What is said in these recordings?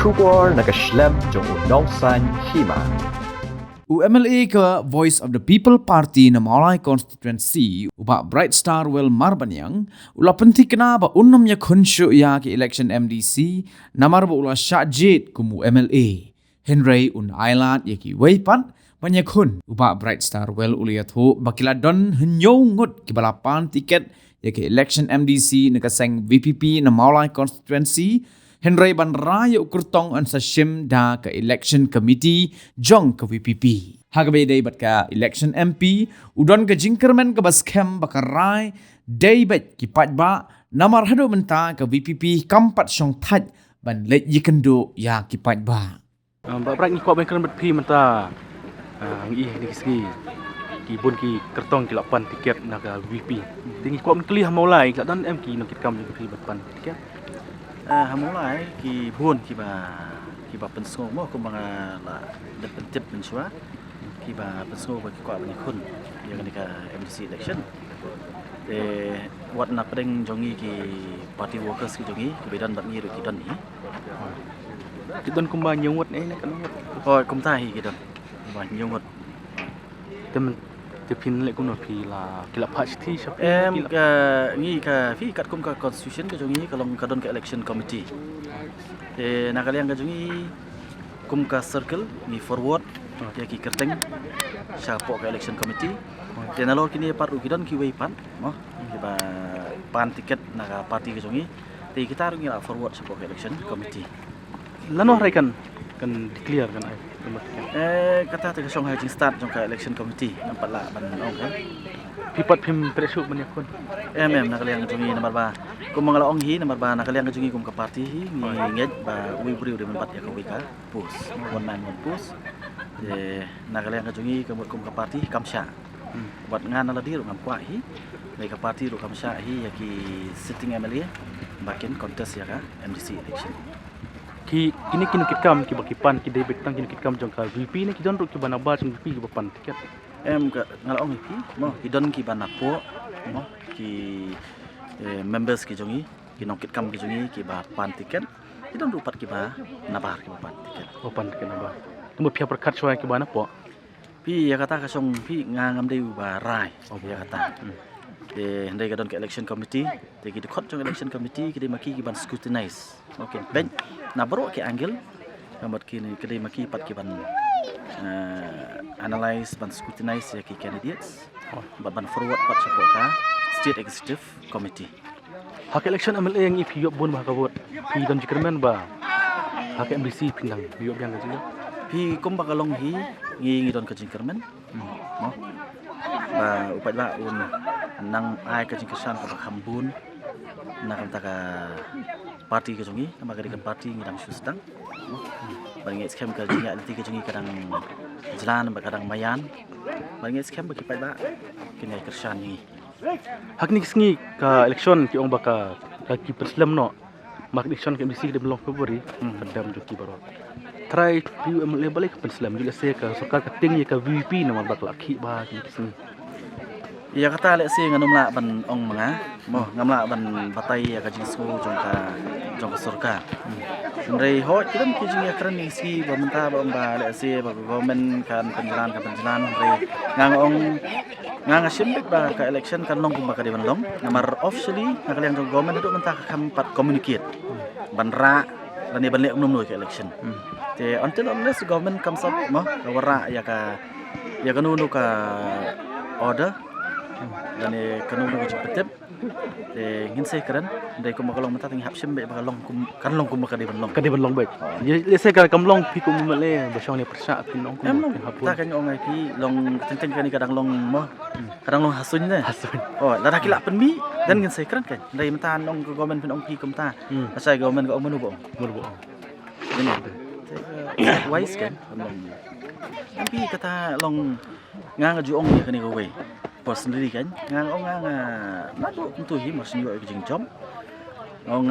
bersyukur nak Islam jong unongsan hima. UMLA ke Voice of the People Party na Maulai constituency uba Bright Star Well Marbanyang ula penting kena ba unnam ya kunshu ya ke election MDC namar ba ula syajit kumu MLA Henry un Island ya ki weipan banyakun uba Bright Star Well uliat ho bakila don henyongut ki balapan tiket ya ke election MDC na kaseng VPP na Maulai constituency Henry ban raya ukurtong an sa shim da ke election committee jong ke VPP. Hagabe day bat ka election MP udon ke jingkermen ke baskem bakarai day bat ki patba namar hado menta ke VPP kampat syong taj ban let yikendo ya ki patba. Ba ni kuat bengkeran bet pi menta. Ngi ni kisgi. Ki bun ki kertong ki lapan tiket nak VP. Tingi kuat kelih maulai ka dan MP nak kit kam pi batpan tiket. Hamulai ki buôn ki ba pensong mo ko mga la de pentip mensua ki ba pensong ba ki kwa ba ni kun yang ni ka MDC election wat na pedeng jongi ki party workers ki jongi ki bedan bat ni ru ki don ni Ki don kumba nyungut ni nak kan. kum ta hi ki don ba nyungot Tem pin le kun pi la ki la patch ti shop. ka ni ka fi kat kum ka constitution ka jongi ka long ka don ka election committee nak kalian ka jongi kum ka circle ni forward ya ki kerteng siapa ke election committee dan lalu kini paru kita ki wei pan ki ba pan tiket nak parti ke jongi ti kita ru ngira forward siapa ke election committee Lano rai kan declare kan ai. kata te song hai jing start jong ka election committee nampak la ban ong kan Pipat pim presu banyakun. nak kalian jongi nomor ba kum mangala ong hi nomor ba nak kalian jongi kum ka parti hi ni nget ba wi buriu de mempat ya ka wi ka pus one man one pus nak kalian jongi kum ka parti kamsha buat ngan ala dir ngam kwa hi mai ka parti ru kamsha hi ya ki sitting MLA bakin contest ya ka MDC election Ki kini kit kam ki bakipan ki debek tang kini kit kam jong ka VP ni ki don ru ki banaba jong VP ki bapan tiket. ka ngal ong hi mo idon ki banapo mo ki members ki jongi ki nongkit kam ki jongi ki ba pan tiket idon rupat ki ba nabar ki ba pan tiket Bapan tiket naba. Tumo pia perkat soai ki bana po. pi ya kata ka song pi ngam deu ba rai ya kata ndai ka don ka election committee te ki khot jong election committee ki de maki ki ban scrutinize okay ben na bro ki angle kamat ki ni ki de maki pat ki ban analyze ban scrutinize ya ki candidates ban forward pat support ka state executive committee Hak election MLA yang ipi yop bun bah kabut. Pi don jikermen ba. Hak MDC pindang yop yang gaji. pi kum bakalong hi ngi don ka jingkermen mo ba upat ba un nang ai ka jingkersan ka hambun na kam taka parti ka jongi nama ka parti ngidang susdang bangi scam ka jingi alti ka jongi kadang jalan ba kadang mayan bangi scam ba kipat ba kini kersan ni Hak ni kisngi ka election ki ong baka ki perslam no. Mak election ki MDC de belong Februari pedam joki baro. Try pi MLA balik ke perslam jula se ka sokar ka ting ye ka VP nama bak laki ba ki kisngi. ya kata lek si nganum la ban ong manga mo ngamla ban batai ya ka jingsu jong ka surka Ndai hot kita mungkin jingi keren ni si bamenta bamba lek si ba government kan penjalan ndai ngang simbik ba ka election kan long kumba ka di long namar officially nak kalian jong government itu menta kam pat communicate banra dan ban lek umum ka election te until unless government comes up mo ka wara ya kanu ka order dan kanu ka jepetep te ngin se keren ndai kum bakalong menta tingi hap simbik bakalong kan long kumba ka di long Ka de belong baik. Ye se ka kamlong pi kum MLA basang ni persa pin ong kum. long ta kan ong ai pi long teng kan kadang long mo kadang long hasun ne Hasun. la dak pen mi dan ngin se keren kan ndai menta ong government pin ong pi kum ta asai government ka ong menu bo Murbo. ini wise kan tapi kata long ngang ju ong ni kan ni we personally kan ngang ong ngang na do tu hi mas nyo ke jing jom ong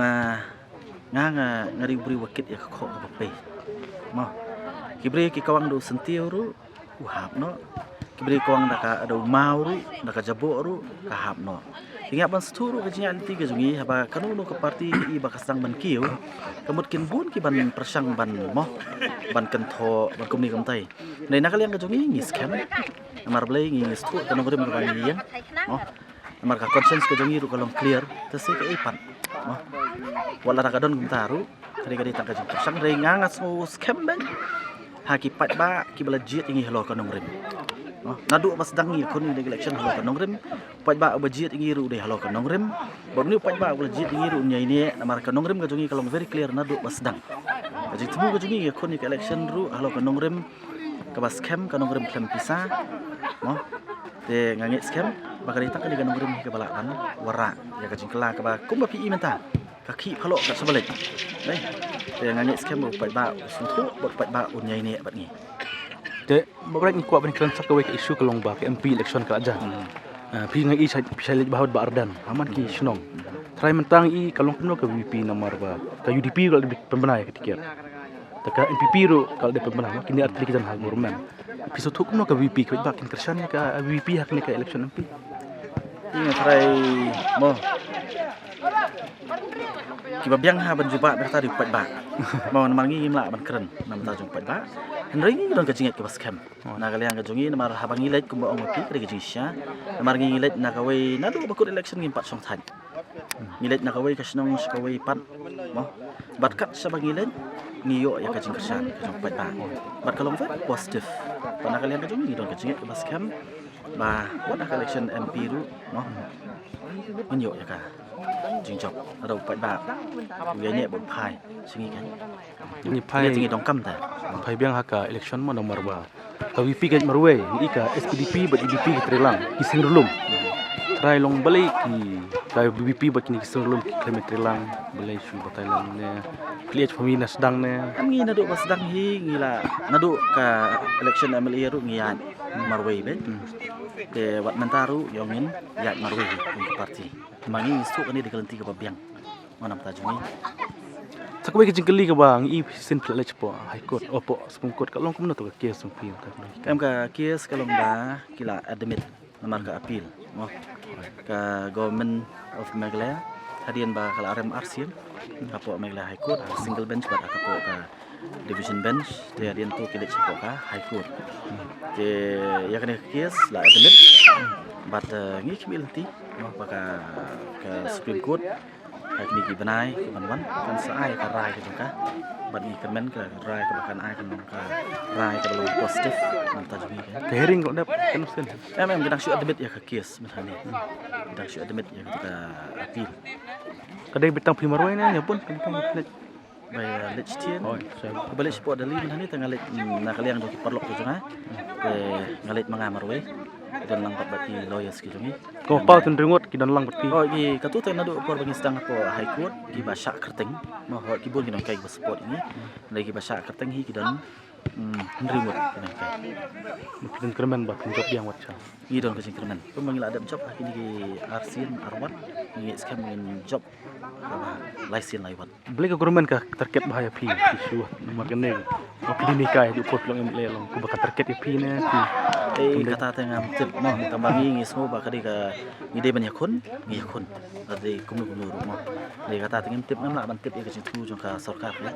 ngang ngari buri wakit ya kho ka pe mo kibri ki kawang do sentiu ru uhap no beri kuang naka ada mau ru naka jabuk ru kahap no ingat ban seturu ke jinya anti ke jungi haba kanu no ke parti i bakasang ban kiu kemut kin bun ki ban persang ban moh ban kentho ban kumni kamtai nei naka liang ke jungi ngis kem amar blai ngis tu kanu grim ke ban yang moh amar ka conscience ke jungi ru kalong clear tesi ke ipan moh wala naka don kumtaru kali-kali tak ke persang rei ngangas mo scam ban haki pat ba ki bala jiet ingi helo kanong rim nadu pas dang ngi kon ni election halo kanong rim pat ba bajiet ingi ru de halo kanong rim bang ni pat ba bajiet ingi ru nyai ni namar kanong rim ka jungi kalong very clear nadu pas dang jadi temu ka jungi kon ni election ru halo kanong rim ka bas scam kanong rim klem pisa no de ngangit scam bakal tak ni kanong rim ke bala kan wara ya ka jingkla ka ba kum ba pi menta ka ki halo ka sebalik dei de ngangit scam pat ba suntu pat ba nyai ni bat ni Jadi, beberapa ni kuat bani keran sak ke isu kelong ba ke MP election ke aja. Pi ngai bisa lihat bahwa ba Ardan, aman ki sunong. Try mentang i kalong penuh ke VP nomor ba. Ke UDP kalau di pembenah ketika. Taka NPP ru kalau di pembenah kini arti kita hal government. Pi sotuk penuh ke VP ke ba kin kersan ke VP hak ni ke election MP. Ini try mo kiba biang ha ban juba berta di pat ba mau namar ngi mla ban keren nam ta jung pat ba henry ngi don ka jinget ke bas kem na kalian ka jungi namar ha bangi leit kumba ong pi kre jinsia namar ngi leit na kawai na do bakut election ngi pat song than ngi leit na kawai ka snong kawai pat mo bat kat sa bangi leit ngi yo ya ka jing kersan ka jung pat ba bat kalong fa positif na kalian ka jungi don ka jinget ke bas kem ba wat election MP ru mo ngi yo ya ka jing job ada upat ba ngai ni bon phai singi kan Ini pai singi dong kam ta pai biang haka election mo nomor ba. Ka VP ke marwe ni ka SPDP ba IDP ke Trelang kising rulum. Try long balai ki ka VP ba kini kising rulum ki Trelang balai su batailan ne. Kliat famina sedang ne. am ngi nadu pas dang hi ngila nadu ka election MLA ru ngian marwe ben de wat mentaru yongin ya marwe ke parti mangi su kan di kelanti ke babiang manam ta jungi Sakwe ke jingkeli ke bang i sin plech po high court opo Supreme Court ka long kumno to ka case sumpi ta. kam ka kes kalong ba kila admit namar ka appeal mo ka government of Meghalaya hadian ba kala RMR sien kapo Meghalaya High Court single bench ba kapo ka division bench te hadian tu kilit sipo ka High Court te ya kene kes la admit but ngi kimilti mo ba ka Supreme Court hai ni ki banai ban kan sai ka rai ka ka ban ni kemen ka rai ka kan ai kan ka rai ka belum positif nam ta jumi kan Ke hearing kok dap kan sen. em gedang syu admit ya ka kes mentani gedang syu admit ya ka appeal Kadai betang pi marwe ne pun kan plech. by lech tien Oh, saya balik sport dali mentani tengah lech na kaliang do ki perlok tu janga ngalit mangamar we dan lang pat bati lawyers ki jungi Kau pau tun ringot ki dan lang pati. oh ki katu tay nadu por bagi sedang po High Court ki basya kerteng mo ho ki bun ki dong kai sport ini lagi basya kerteng hi ki dan ringot ki dong kai Mungkin kermen ba job yang wacha. ni don ka singkerman pemangil ada job ini ki arsin arwat ni skam ngin job license laiwat Beli ke government ka terkait bahaya pi isu makane. Opini ni kai du pot long le long ku baka terkait pi ne pi. kata tengam tip mo tambangi ngi smo ba kadi ka ngide ban yakun ngi yakun ade kumnu kumnu mo le kata tengam tip ngam la ban tip ya ka situ jong ka sarkar ya